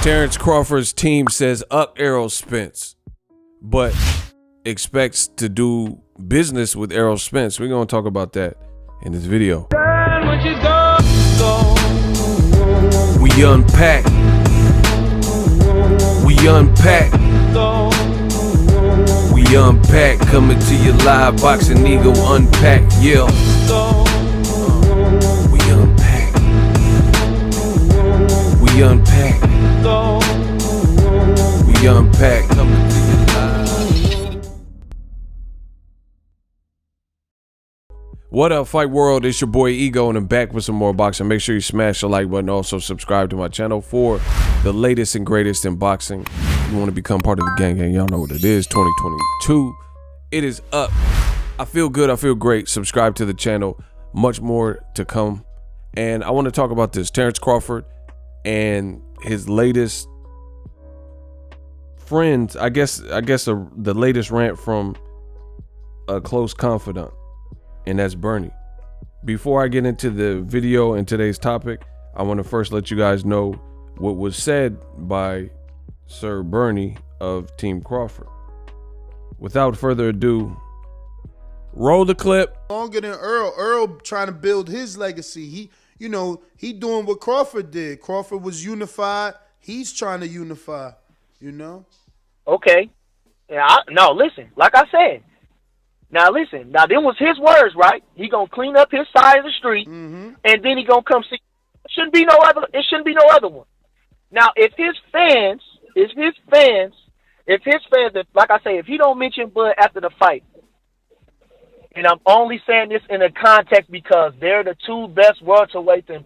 Terence Crawford's team says up Errol Spence, but expects to do business with Errol Spence. We're going to talk about that in this video. We unpack. We unpack. We unpack. Coming to you live. Boxing Ego Unpack. Yeah. We unpack. We unpack. We unpack. Coming to you live. What up, Fight World? It's your boy Ego, and I'm back with some more boxing. Make sure you smash the like button. Also, subscribe to my channel for the latest and greatest in boxing. If you want to become part of the gang, y'all know what it is. 2022. It is up. I feel good. I feel great. Subscribe to the channel. Much more to come. And I want to talk about this. Terence Crawford and his latest friends. I guess the latest rant from a close confidant, and that's Bernie. Before I get into the video and today's topic, I want to first let you guys know what was said by Sir Bernie of Team Crawford. Without further ado, roll the clip. Longer than Earl. Earl trying to build his legacy. He doing what Crawford did. Crawford was unified. He's trying to unify, Okay. Yeah, no, listen, like I said. Now listen, now them was his words, right? He gonna clean up his side of the street, and then he gonna come see. It shouldn't be no other one. Now, if his fans, like I say, if he don't mention Bud after the fight, and I'm only saying this in a context because they're the two best welterweights, and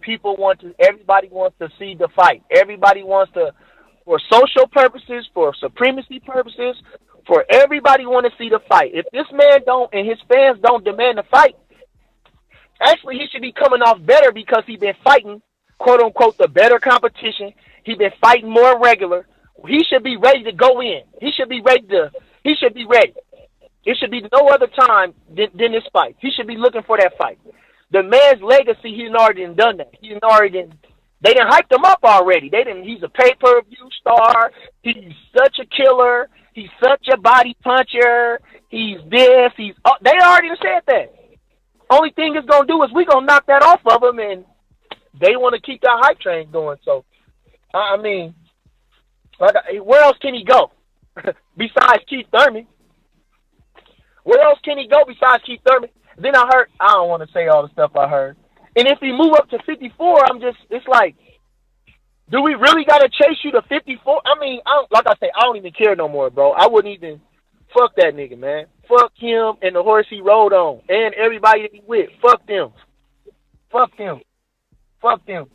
everybody wants to see the fight. Everybody wants to, for social purposes, for supremacy purposes, for everybody want to see the fight. If this man don't and his fans don't demand the fight, actually he should be coming off better because he's been fighting, quote unquote, the better competition. He's been fighting more regular. He should be ready to go in. He should be ready. It should be no other time than this fight. He should be looking for that fight. The man's legacy, he's already done that. They done hyped him up already. He's a pay-per-view star. He's such a killer. He's such a body puncher. He's this. They already said that. Only thing it's going to do is we going to knock that off of him, and they want to keep that hype train going. So, I mean, where else can he go besides Keith Thurman? Where else can he go besides Keith Thurman? Then I don't want to say all the stuff I heard. And if he move up to 54, it's like, do we really got to chase you to 54? I mean, like I say, I don't even care no more, bro. I wouldn't even, fuck that nigga, man. Fuck him and the horse he rode on and everybody that he with. Fuck them. Fuck them. Fuck them.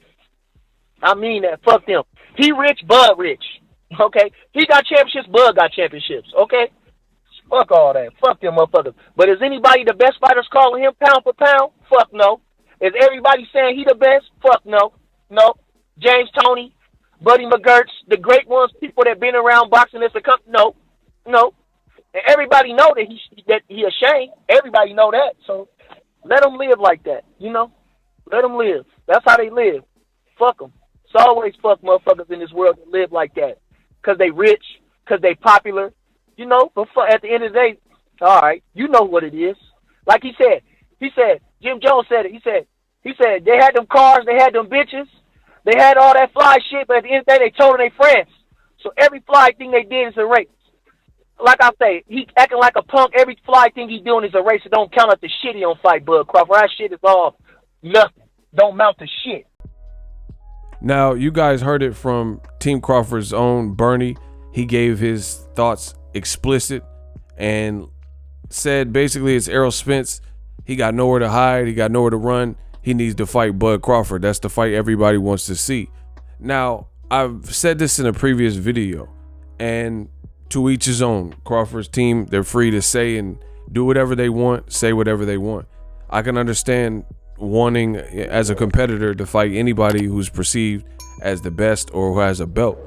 I mean that. Fuck them. He rich, Bud rich. Okay? He got championships, Bud got championships. Okay? Fuck all that. Fuck them motherfuckers. But is anybody the best fighters calling him pound for pound? Fuck no. Is everybody saying he the best? Fuck no. No. James Toney, Buddy McGurts, the great ones, people that been around boxing as a company. No. No. And everybody know that he ashamed. Everybody know that. So let them live like that, Let them live. That's how they live. Fuck them. It's always fuck motherfuckers in this world that live like that. Because they rich, because they popular, But at the end of the day, all right, you know what it is. Like he said, Jim Jones said it. He said they had them cars, they had them bitches, they had all that fly shit, but at the end of the day, they told them they friends. So every fly thing they did is a race. Like I say, he acting like a punk. Every fly thing he doing is a race. It don't count up the shit he don't fight, Bud Crawford. That shit is all nothing. Don't mount to shit. Now, you guys heard it from Team Crawford's own Bernie. He gave his thoughts explicit and said basically it's Errol Spence. He got nowhere to hide. He got nowhere to run. He needs to fight Bud Crawford. That's the fight everybody wants to see. Now, I've said this in a previous video, and to each his own. Crawford's team, they're free to say and do whatever they want, say whatever they want. I can understand wanting, as a competitor, to fight anybody who's perceived as the best or who has a belt.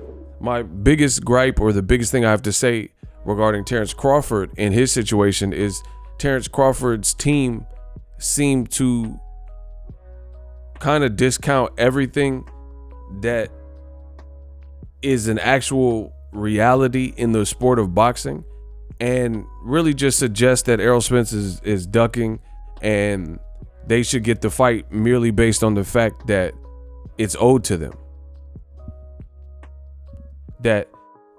My biggest gripe, or the biggest thing I have to say regarding Terence Crawford in his situation, is Terence Crawford's team seemed to kind of discount everything that is an actual reality in the sport of boxing, and really just suggests that Errol Spence is ducking, and they should get the fight merely based on the fact that it's owed to them. That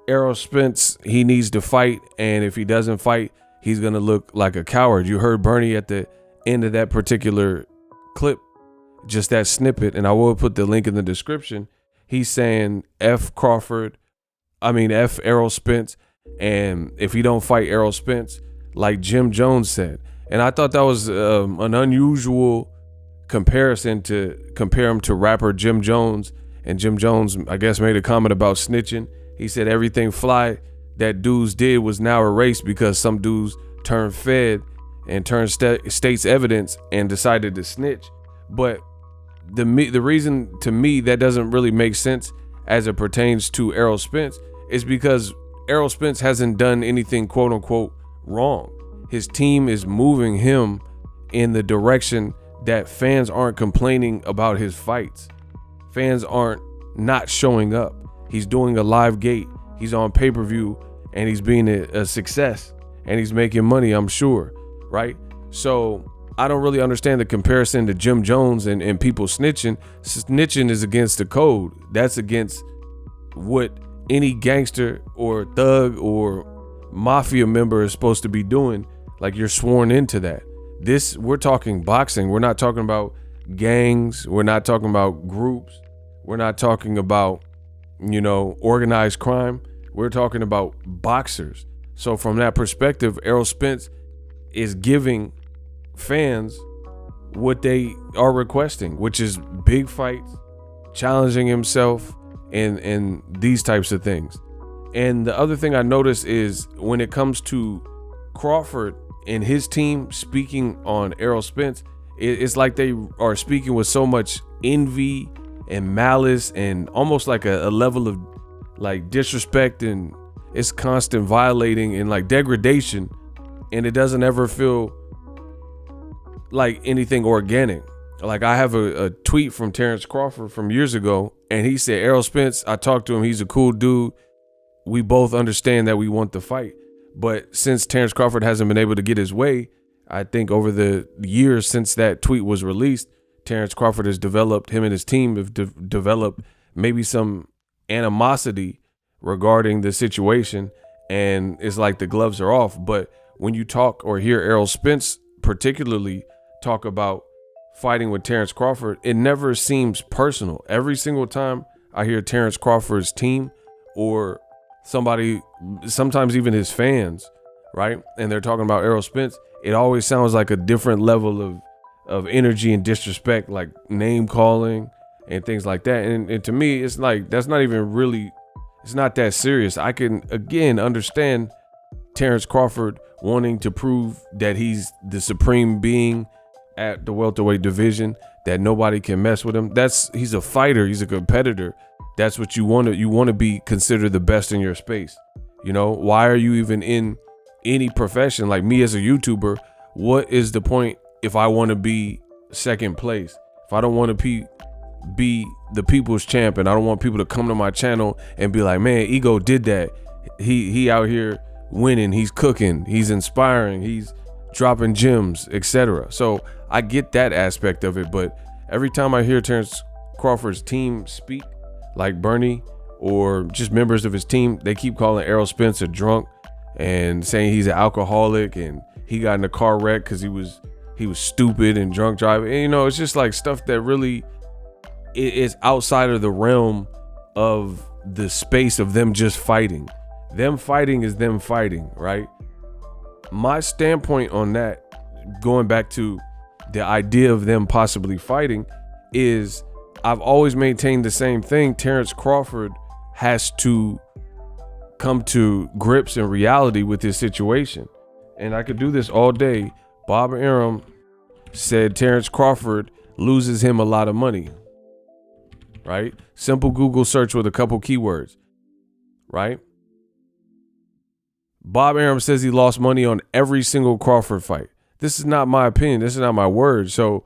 Errol Spence, he needs to fight, and if he doesn't fight, he's gonna look like a coward. You heard Bernie at the end of that particular clip, just that snippet, and I will put the link in the description. He's saying F Errol Spence, and if he don't fight Errol Spence, like Jim Jones said. And I thought that was an unusual comparison to compare him to rapper Jim Jones. And Jim Jones, I guess, made a comment about snitching. He said everything fly that dudes did was now erased because some dudes turned fed and turned state's evidence and decided to snitch. But the reason to me that doesn't really make sense as it pertains to Errol Spence is because Errol Spence hasn't done anything quote unquote wrong. His team is moving him in the direction that fans aren't complaining about his fights. Fans aren't not showing up. He's doing a live gate. He's on pay-per-view, and he's being a success, and he's making money, I'm sure, right? So I don't really understand the comparison to Jim Jones and people snitching. Snitching is against the code. That's against what any gangster or thug or mafia member is supposed to be doing. Like, you're sworn into that. We're talking boxing. We're not talking about gangs. We're not talking about groups. We're not talking about, organized crime. We're talking about boxers. So from that perspective, Errol Spence is giving fans what they are requesting, which is big fights, challenging himself, and these types of things. And the other thing I noticed is when it comes to Crawford and his team speaking on Errol Spence, it's like they are speaking with so much envy and malice and almost like a level of like disrespect, and it's constant violating and like degradation, and it doesn't ever feel like anything organic. Like, I have a tweet from Terence Crawford from years ago, and he said, Errol Spence, I talked to him, he's a cool dude. We both understand that we want the fight. But since Terence Crawford hasn't been able to get his way, I think over the years since that tweet was released, Terence Crawford has developed, him and his team have developed maybe some animosity regarding the situation, and it's like the gloves are off. But when you talk or hear Errol Spence particularly talk about fighting with Terence Crawford, it never seems personal. Every single time I hear Terence Crawford's team or somebody, sometimes even his fans, right, and they're talking about Errol Spence, it always sounds like a different level of energy and disrespect, like name calling and things like that. And to me, it's like, that's not even really, it's not that serious. I can, again, understand Terence Crawford wanting to prove that he's the supreme being at the welterweight division, that nobody can mess with him. He's a fighter. He's a competitor. That's what you want to be considered the best in your space. Why are you even in any profession? Like me as a YouTuber, what is the point if I want to be second place? If I don't want to be the people's champ, and I don't want people to come to my channel and be like, man, Ego did that. He out here winning, he's cooking, he's inspiring, he's dropping gems, etc. So I get that aspect of it, but every time I hear Terence Crawford's team speak, like Bernie or just members of his team, they keep calling Errol Spence a drunk and saying he's an alcoholic and he got in a car wreck because he was stupid and drunk driving. And, it's just like stuff that really is outside of the realm of the space of them just fighting. Them fighting is them fighting, right? My standpoint on that, going back to the idea of them possibly fighting, is I've always maintained the same thing. Terence Crawford has to come to grips in reality with his situation. And I could do this all day. Bob Arum said Terence Crawford loses him a lot of money, right? Simple Google search with a couple keywords, right? Bob Arum says he lost money on every single Crawford fight. This is not my opinion. This is not my word. So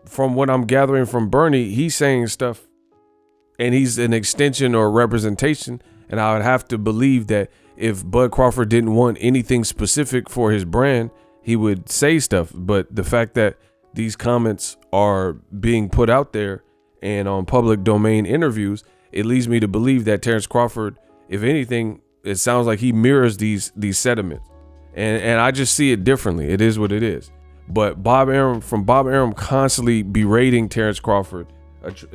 from what I'm gathering from Bernie, he's saying stuff and he's an extension or representation. And I would have to believe that if Bud Crawford didn't want anything specific for his brand, he would say stuff. But the fact that these comments are being put out there and on public domain interviews, it leads me to believe that Terence Crawford, if anything, it sounds like he mirrors these sentiments. And I just see it differently. It is what it is. But Bob Arum constantly berating Terence Crawford.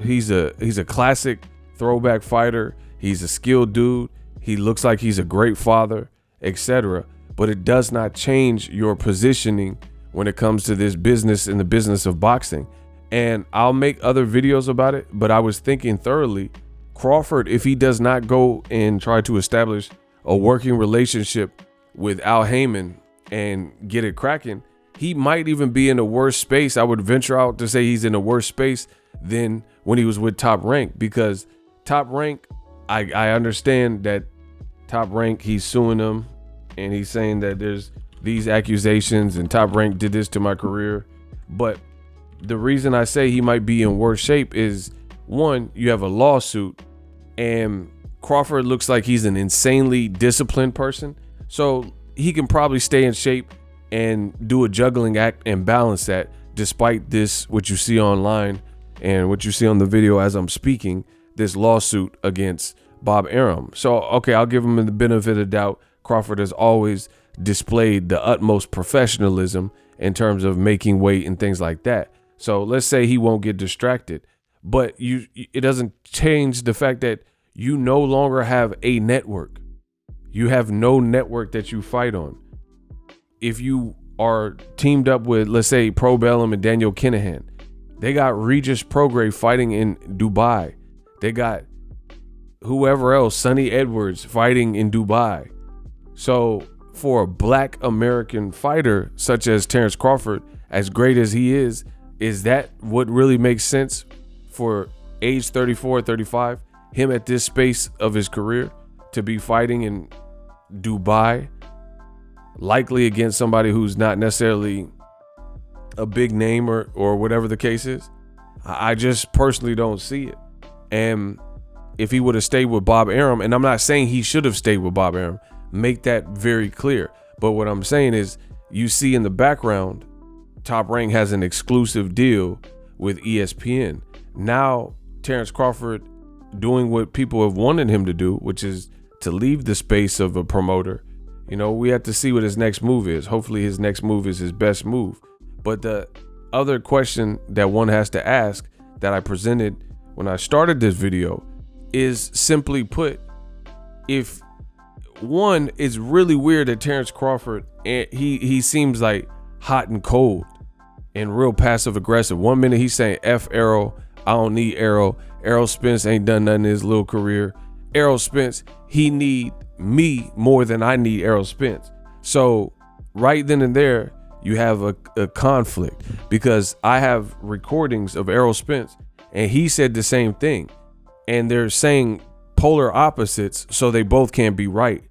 He's a classic throwback fighter. He's a skilled dude. He looks like he's a great father, etc. But it does not change your positioning when it comes to this business, in the business of boxing. And I'll make other videos about it, but I was thinking thoroughly, Crawford, if he does not go and try to establish a working relationship with Al Heyman and get it cracking, he might even be in a worse space. I would venture out to say he's in a worse space than when he was with Top Rank, because Top Rank, I understand that Top Rank, he's suing him and he's saying that there's these accusations and Top Rank did this to my career. But the reason I say he might be in worse shape is, one, you have a lawsuit, and Crawford looks like he's an insanely disciplined person. So he can probably stay in shape and do a juggling act and balance that, despite this, what you see online and what you see on the video as I'm speaking, this lawsuit against Bob Arum. So, okay, I'll give him the benefit of the doubt. Crawford has always displayed the utmost professionalism in terms of making weight and things like that. So let's say he won't get distracted, but it doesn't change the fact that you no longer have a network. You have no network that you fight on. If you are teamed up with, let's say, Pro Bellum and Daniel Kinahan, they got Regis Prograis fighting in Dubai. They got whoever else, Sonny Edwards, fighting in Dubai. So for a black American fighter such as Terence Crawford, as great as he is that what really makes sense for age 34, 35, him at this space of his career to be fighting in Dubai, likely against somebody who's not necessarily a big name or whatever the case is? I just personally don't see it. And if he would have stayed with Bob Arum, and I'm not saying he should have stayed with Bob Arum, make that very clear. But what I'm saying is, you see in the background, Top Rank has an exclusive deal with ESPN. Now, Terence Crawford doing what people have wanted him to do, which is to leave the space of a promoter. You know, we have to see what his next move is. Hopefully his next move is his best move. But the other question that one has to ask, that I presented when I started this video, is simply put, if one, it's really weird that Terence Crawford, he seems like hot and cold and real passive aggressive. 1 minute he's saying F Errol, I don't need Errol. Errol Spence ain't done nothing in his little career. Errol Spence, he need me more than I need Errol Spence. So right then and there, you have a conflict, because I have recordings of Errol Spence and he said the same thing, and they're saying polar opposites, so they both can't be right.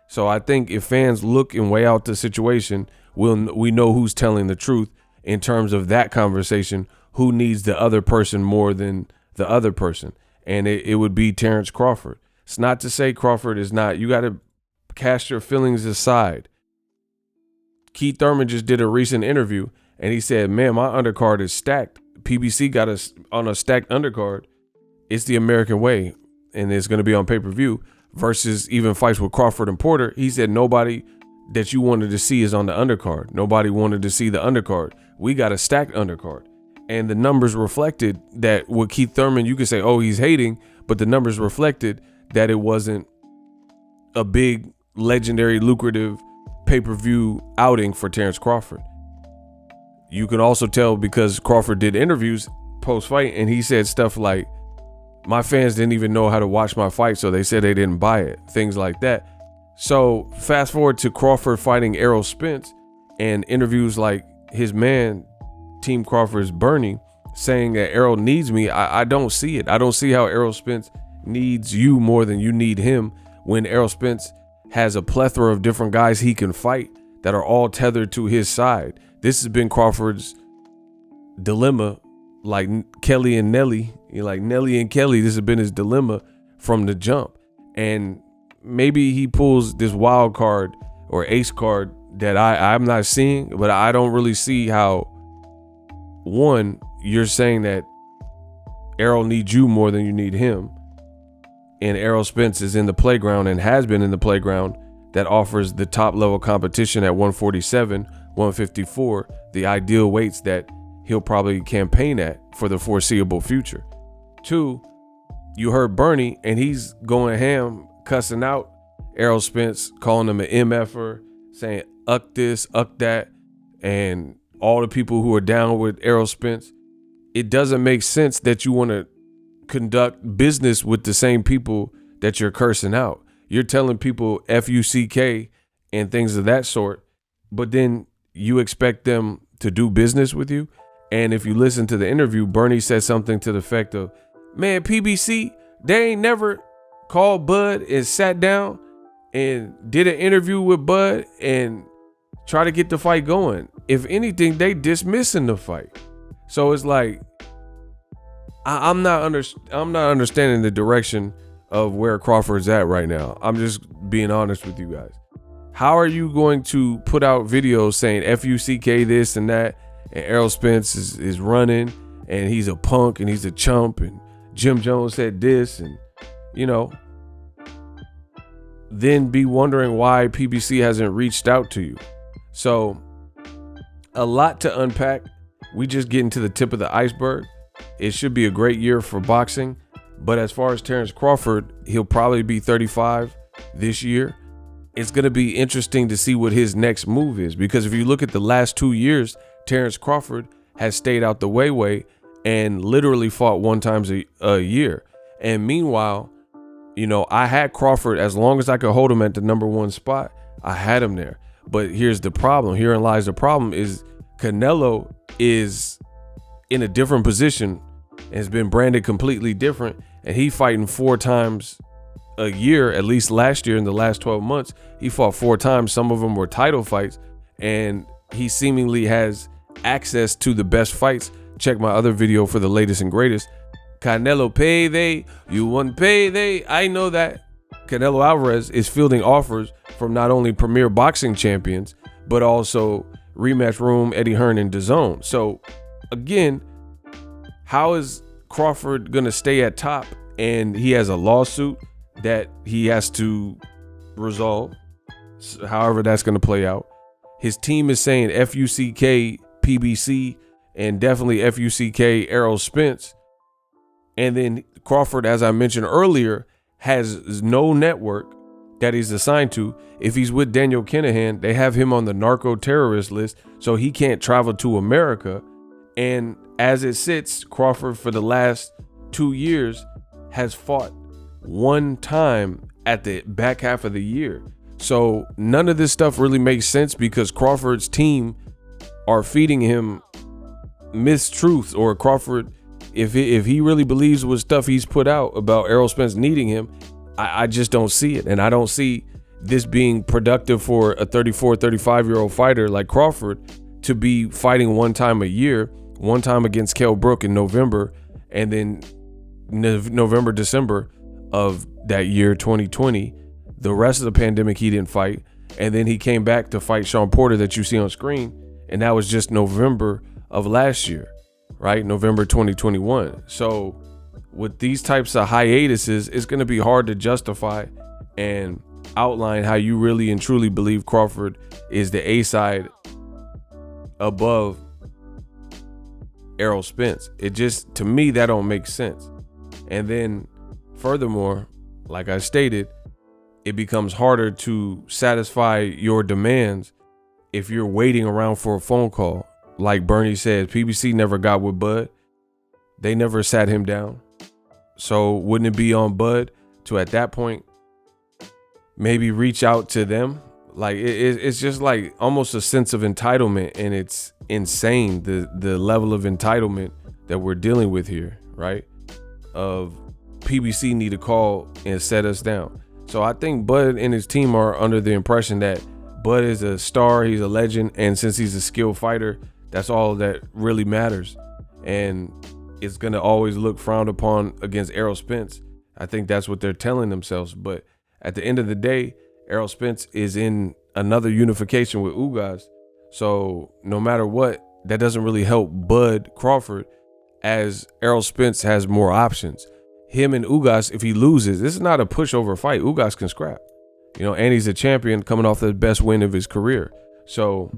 So I think if fans look and weigh out the situation, we know who's telling the truth in terms of that conversation, who needs the other person more than the other person. And it would be Terence Crawford. It's not to say Crawford is not. You got to cast your feelings aside. Keith Thurman just did a recent interview and he said, man, my undercard is stacked. PBC got us on a stacked undercard. It's the American way, and it's going to be on pay-per-view, versus even fights with Crawford and Porter. He said nobody that you wanted to see is on the undercard. Nobody wanted to see the undercard. We got a stacked undercard. And the numbers reflected that with Keith Thurman, you could say, oh, he's hating, but the numbers reflected that it wasn't a big, legendary, lucrative pay-per-view outing for Terence Crawford. You can also tell because Crawford did interviews post-fight, and he said stuff like, my fans didn't even know how to watch my fight, so they said they didn't buy it, things like that. So fast forward to Crawford fighting Errol Spence, and interviews like his man, Team Crawford's Bernie, saying that Errol needs me. I don't see it. I don't see how Errol Spence needs you more than you need him, when Errol Spence has a plethora of different guys he can fight that are all tethered to his side. This has been Crawford's dilemma like Kelly and Nelly, like Nelly and Kelly, this has been his dilemma from the jump. And maybe he pulls this wild card or ace card that I'm not seeing, but I don't really see how, one, you're saying that Errol needs you more than you need him. And Errol Spence is in the playground and has been in the playground that offers the top level competition at 147, 154, the ideal weights that he'll probably campaign at for the foreseeable future. Two, you heard Bernie and he's going ham, cussing out Errol Spence, calling him an MFer, saying uck this, uck that, and all the people who are down with Errol Spence. It doesn't make sense that you want to conduct business with the same people that you're cursing out. You're telling people FUCK and things of that sort, but then you expect them to do business with you. And if you listen to the interview, Bernie said something to the effect of, man, PBC, they ain't never called Bud and sat down and did an interview with Bud and try to get the fight going. If anything, they dismissing the fight. So it's like, I'm not understanding the direction of where Crawford's at right now. I'm just being honest with you guys. How are you going to put out videos saying FUCK this and that, and Errol Spence is running and he's a punk and he's a chump and Jim Jones said this, and then be wondering why PBC hasn't reached out to you? So a lot to unpack. We just getting to the tip of the iceberg. It should be a great year for boxing. But as far as Terence Crawford, he'll probably be 35 this year. It's going to be interesting to see what his next move is, because if you look at the last 2 years, Terence Crawford has stayed out the way and literally fought one time a year. And meanwhile, I had Crawford as long as I could hold him at the number one spot. I had him there. But here's the problem. Herein lies the problem is Canelo is in a different position and has been branded completely different. And he fighting 4 times a year, at least last year. In the last 12 months, he fought 4 times. Some of them were title fights, and he seemingly has access to the best fights. Check my other video for the latest and greatest. Canelo payday, you want payday. I know that Canelo Alvarez is fielding offers from not only premier boxing champions, but also Rematch Room, Eddie Hearn, and DAZN. So again, how is Crawford going to stay at top? And he has a lawsuit that he has to resolve, however that's going to play out. His team is saying FUCK PBC and definitely FUCK Errol Spence. And then Crawford, as I mentioned earlier, has no network that he's assigned to. If he's with Daniel Kinahan, they have him on the narco terrorist list, so he can't travel to America. And as it sits, Crawford for the last 2 years has fought 1 time at the back half of the year. So none of this stuff really makes sense, because Crawford's team are feeding him mistruths, or Crawford, if he really believes what stuff he's put out about Errol Spence needing him, I just don't see it. And I don't see this being productive for a 34, 35-year-old fighter like Crawford to be fighting 1 time a year, 1 time against Kell Brook in November, and then November, December of that year, 2020. The rest of the pandemic, he didn't fight. And then he came back to fight Sean Porter that you see on screen. And that was just November of last year, right? November 2021. So with these types of hiatuses, it's going to be hard to justify and outline how you really and truly believe Crawford is the A side above Errol Spence. It just, to me, that don't make sense. And then furthermore, like I stated, it becomes harder to satisfy your demands if you're waiting around for a phone call. Like Bernie says, PBC never got with Bud. They never sat him down. So wouldn't it be on Bud to, at that point, maybe reach out to them? Like it's just like almost a sense of entitlement, and it's insane the level of entitlement that we're dealing with here, right? Of PBC need to call and set us down. So I think Bud and his team are under the impression that Bud is a star, he's a legend, and since he's a skilled fighter, that's all that really matters. And it's going to always look frowned upon against Errol Spence. I think that's what they're telling themselves. But at the end of the day, Errol Spence is in another unification with Ugas. So no matter what, that doesn't really help Bud Crawford, as Errol Spence has more options. Him and Ugas, if he loses, this is not a pushover fight. Ugas can scrap, and he's a champion coming off the best win of his career. So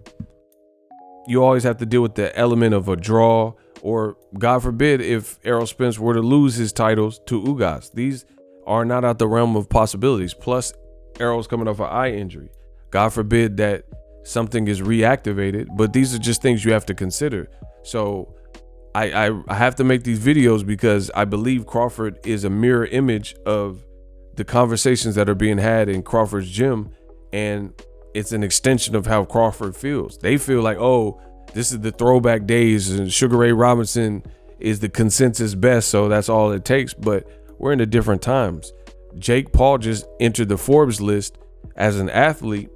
you always have to deal with the element of a draw, or God forbid, if Errol Spence were to lose his titles to Ugas. These are not out the realm of possibilities. Plus, Errol's coming off an eye injury. God forbid that something is reactivated, but these are just things you have to consider. So I have to make these videos because I believe Crawford is a mirror image of the conversations that are being had in Crawford's gym, and it's an extension of how Crawford feels. They feel like, oh, this is the throwback days and Sugar Ray Robinson is the consensus best, so that's all it takes. But we're in the different times. Jake Paul just entered the Forbes list as an athlete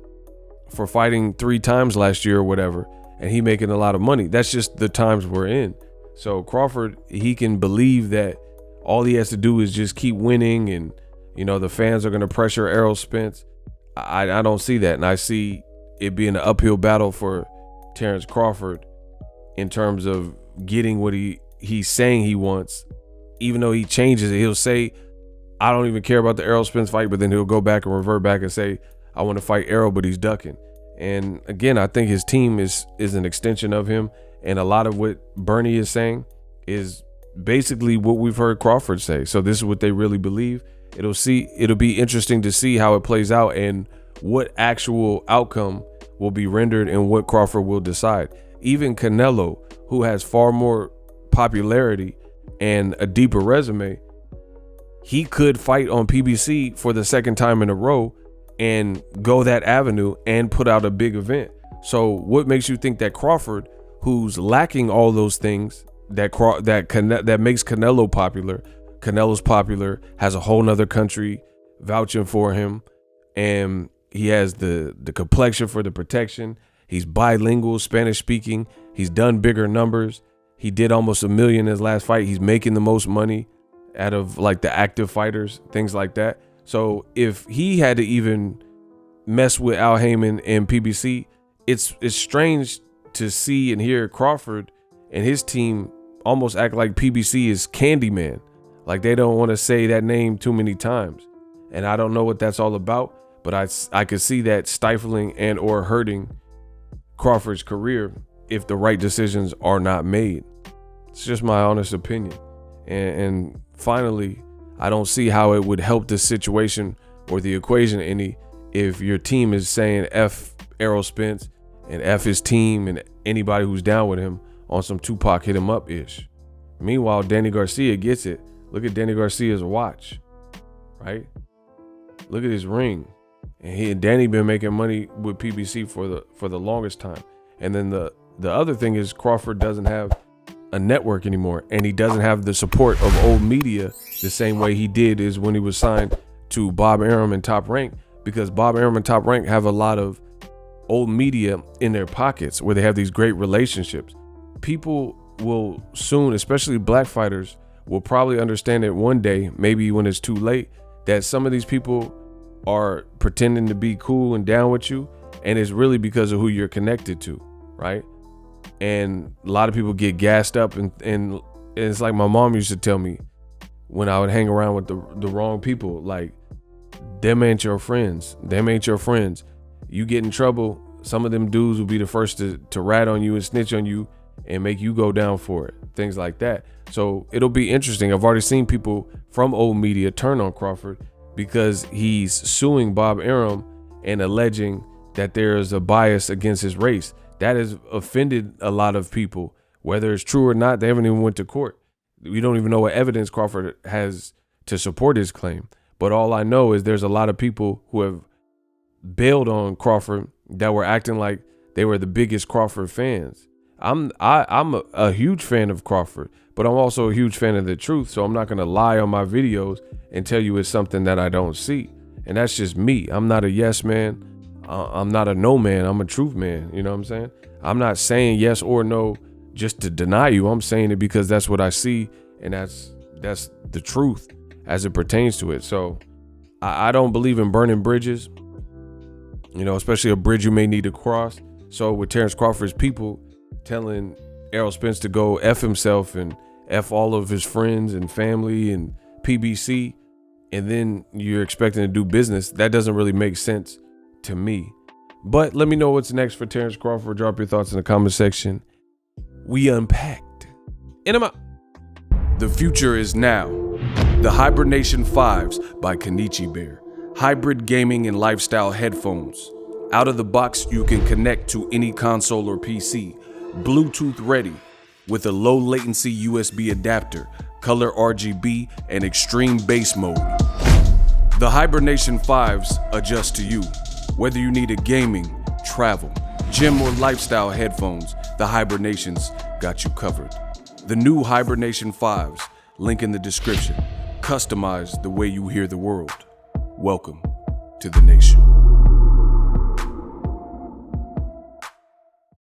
for fighting 3 times last year or whatever, and he making a lot of money. That's just the times we're in. So Crawford, he can believe that all he has to do is just keep winning, and the fans are going to pressure Errol Spence. I don't see that, and I see it being an uphill battle for Terence Crawford in terms of getting what he's saying he wants. Even though he changes it, he'll say, I don't even care about the Errol Spence fight, but then he'll go back and revert back and say, I want to fight Errol, but he's ducking. And again, I think his team is an extension of him. And a lot of what Bernie is saying is basically what we've heard Crawford say. So this is what they really believe. It'll be interesting to see how it plays out and what actual outcome will be rendered and what Crawford will decide. Even Canelo, who has far more popularity and a deeper resume, he could fight on PBC for the second time in a row and go that avenue and put out a big event. So what makes you think that Crawford, who's lacking all those things that makes Canelo popular, Canelo's popular, has a whole nother country vouching for him, and he has the complexion for the protection. He's bilingual, Spanish speaking. He's done bigger numbers. He did almost $1 million in his last fight. He's making the most money out of like the active fighters, things like that. So if he had to even mess with Al Heyman and PBC, it's strange to see and hear Crawford and his team almost act like PBC is Candyman. Like they don't want to say that name too many times. And I don't know what that's all about, but I could see that stifling and or hurting Crawford's career if the right decisions are not made. It's just my honest opinion. And finally, I don't see how it would help the situation or the equation any if your team is saying F Errol Spence and F his team and anybody who's down with him on some Tupac hit him up ish. Meanwhile, Danny Garcia gets it. Look at Danny Garcia's watch, right? Look at his ring. And Danny been making money with PBC for the longest time. And then the other thing is Crawford doesn't have a network anymore, and he doesn't have the support of old media the same way he did is when he was signed to Bob Arum and Top Rank, because Bob Arum and Top Rank have a lot of old media in their pockets where they have these great relationships. People will soon, especially black fighters, will probably understand it one day, maybe when it's too late, that some of these people are pretending to be cool and down with you, and it's really because of who you're connected to, right? And a lot of people get gassed up, and it's like my mom used to tell me when I would hang around with the wrong people, like, them ain't your friends. Them ain't your friends. You get in trouble, some of them dudes will be the first to rat on you and snitch on you and make you go down for it, things like that. So it'll be interesting. I've already seen people from old media turn on Crawford because he's suing Bob Arum and alleging that there is a bias against his race. That has offended a lot of people. Whether it's true or not, they haven't even went to court. We don't even know what evidence Crawford has to support his claim. But all I know is there's a lot of people who have bailed on Crawford that were acting like they were the biggest Crawford fans. I'm a huge fan of Crawford, but I'm also a huge fan of the truth. So I'm not going to lie on my videos and tell you it's something that I don't see. And that's just me. I'm not a yes man. I'm not a no man. I'm a truth man. You know what I'm saying? I'm not saying yes or no just to deny you. I'm saying it because that's what I see, and that's the truth as it pertains to it. So I don't believe in burning bridges, you know, especially a bridge you may need to cross. So with Terence Crawford's people telling Errol Spence to go F himself and F all of his friends and family and PBC, and then you're expecting to do business, that doesn't really make sense to me. But let me know what's next for Terence Crawford. Drop your thoughts in the comment section. We unpacked. In them out. The future is now. The Hibernation 5s by Kenichi Bear. Hybrid gaming and lifestyle headphones. Out of the box, you can connect to any console or PC. Bluetooth ready with a low latency USB adapter, color RGB, and extreme bass mode. The Hibernation 5s adjust to you. Whether you need a gaming, travel, gym, or lifestyle headphones, the Hibernations got you covered. The new Hibernation 5s, link in the description. Customize the way you hear the world. Welcome to the nation.